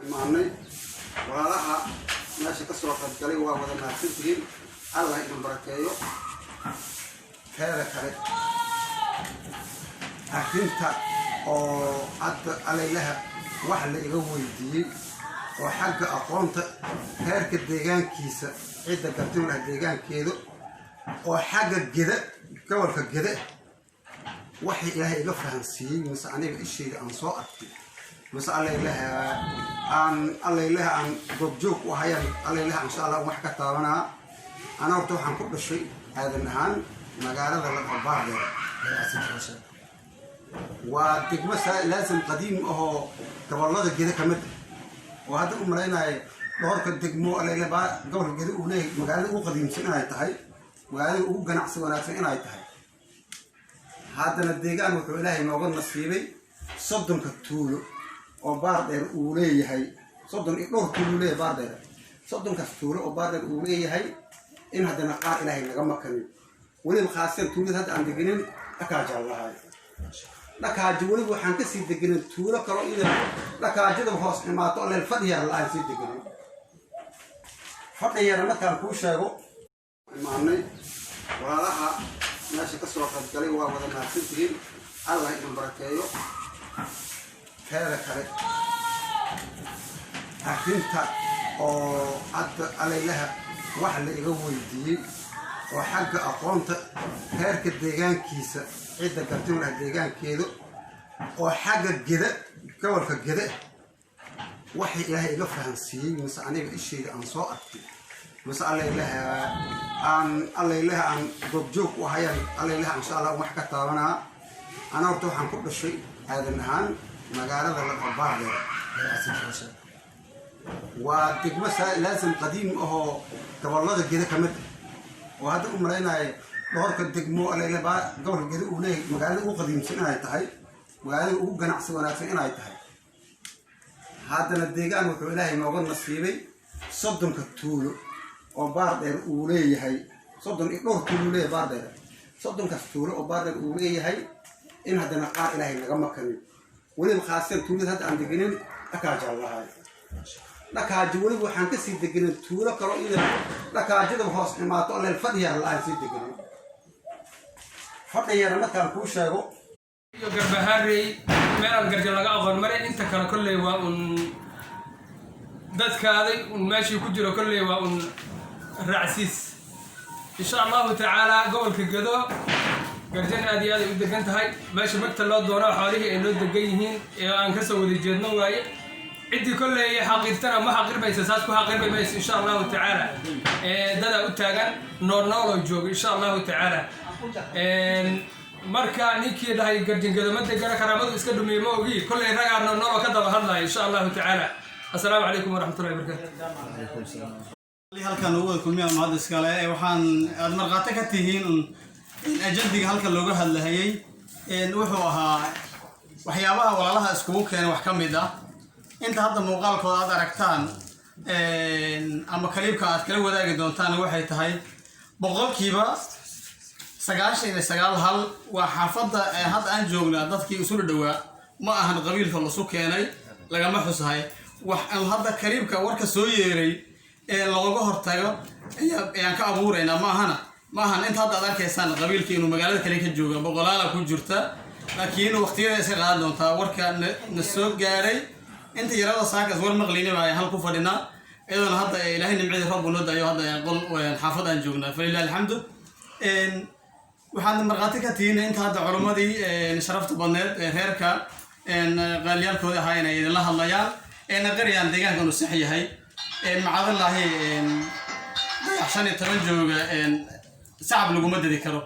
imaanay walaalaha meesha ka soo qaybgalay waa wada mahadsantihiin. Allah idin barakeeyo. Teeda kale arrinta oo hadda alaylaha wax la iga weydiiyey oo xagga aqoonta heerka deegaankiisa cidda gartin laha deegaankeedu oo xagga geda gobolka geda waxay ilaahay iga fahansiiyey mise aniga ishayda aan soo arkay mise alaylaha aan goobjoog u hayaan alaylaha insha Allah wax ka taabanaa. Ana horta waxaan ku dhashay aadan ahaan magaalada la qabaardeeda waa degmo laasim qadiim ahoo gobollada geda ka mid oo hadda u malaynayo dhowrka degmo alaylaha gobolka geda uu leeyahay magaalada ugu qadiimsan inay tahay magaalada ugu ganacsi wanaagsan inay tahay. haddana deegaan wuxuu ilaahay nooga nasiibay 30 tuulo oo baardheer uu leeyahay 30 dhowr tuulo leeyahay baardheer 30 tuulo oo baardheer uu leeyahay in haddana qaar ilaahay naga makanin weliba khaasan tuulada hadda aan deganin dhakaaja lahaay dhakaaja weliba waxaan ka sii deganin tuulo kale iyada dhakaajada hoos imaato oo leel fadhiya la sii deganin fadhiya markaan kuu sheego imaanay walaalaha meesha ka soo qaybgalay waa wada mahadsantihiin. Allah idin barakeeyo. Teeda kale arrinta oo hadda alaylaha wax la iga weydiiyey oo xagga aqoonta heerka deegaankiisa cidda gartin laha deegaankeedu oo xagga geda gobolka geda waxay ilaahay iga fahansiiyey mise aniga ishayda aan soo arkay mise alaylaha aan goobjoog u hayaan alaylaha insha Allah wax ka taabanaa. Ana horta waxaan ku dhashay aadan ahaan magaalada la qabaardeeda waa degmo laasim qadiim ahoo gobollada geda ka mid oo hadda u malaynayo dhowrka degmo alaylaha gobolka geda uu leeyahay magaalada ugu qadiimsan inay tahay magaalada ugu ganacsi wanaagsan inay tahay. haddana deegaan wuxuu ilaahay nooga nasiibay 30 tuulo oo baardheer uu leeyahay 30 dhowr tuulo leeyahay baardheer 30 tuulo oo baardheer uu leeyahay in haddana qaar ilaahay naga makanin weliba khaasan tuulada hadda aan deganin dhakaaja lahaay dhakaaja weliba waxaan ka sii deganin tuulo kale iyada dhakaajada hoos imaato oo leel fadhiya la sii deganin fadhiya markaan kuu sheego iyo garbaharey meel garja laga aqoon maray inta kale kulay waa dadkaaday meeshii ku jiro kulay waa raacsiis insha Allah ta'ala gobolka gedo garjan aad iyo aad u degan tahay meesha magta loo doono xoolihii ay loo degan yihiin ee aan ka soo wada jeedno waaye cidii kulay xaqiiqtana ma xaqirbaysa saas ku xaqirbaysa insha Allah ta'ala dada u taagan nool joogo insha Allah ta'ala marka ninkii dhahay garjan gedo ma degana karaamadu iska dhumeey ma ogi kulay ragaa nool ka daba hadlay insha Allah ta'ala. Assalaamu alaykum wa rahmatullahi wa barakatuh. halkan ugu kulmiya mahad iskale waxaan aad marqaata ka tihiin ajandiga halka looga hadlayay wuxuu ahaa waxyaabaha walaalaha iskugu keenay wax ka mid ah inta hadda muuqaalkooda aad aragtaan ama kaliibka aad kala wadaagi doontaan waxay tahay boqolkiiba 99 hal waa xaafadda hadda aan joognaa dadkii isu dhawaa ma ahan qabiilka la soo keenay lagama xusahay wax hadda kaliibka warka soo yeeray looga hortago ayaan ka abuuraynaa ma ahan inta hadda aad arkaysaan qabiilkii inuu magaalada kale ka jooga boqolaala ku jirta laakiin waqtigeeda iska qaadan doontaa warka na soo gaaray inta yarada saakas war maqliinay baa hal ku fadhinaa iyadoo hadda ilaahay nimcada rabbu noo daayo hadda qol xaafadaan joognaa falillahi alxamdu. waxaan marqaati ka tihiin inta hadda culimadii sharafta badneed reerka qaaliyaalkooda ahaa inay idinla hadlayaan qariyaan deegaanka inuu sax yahay macadallahi dayaxshan iyo 10 jooga sacab laguma dadi karo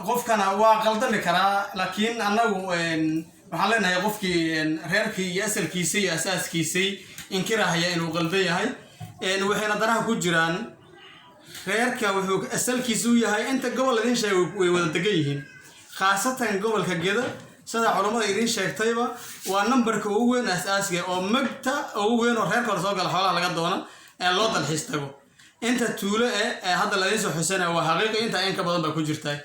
qofkana waa qaldami karaa laakiin annagu waxaan leenahay qofkii reerkii iyo asalkiisa iyo asaaskiisay inkirahaya inuu qaldan yahay waxayna danaha ku jiraan reerka wuxuu asalkiisu yahay inta gobol idin sheegay way wada degan yihiin khaasatan gobolka geda sida culimada idin sheegtayba waa numberka ugu weyn asaasiga oo magta ugu weyn oo reerka soo gal xoolaha laga doono ee loo dalxiis tago inta tuulo hadda la soo xusana waa xaqiiqo inta in ka badan ba ku jirtay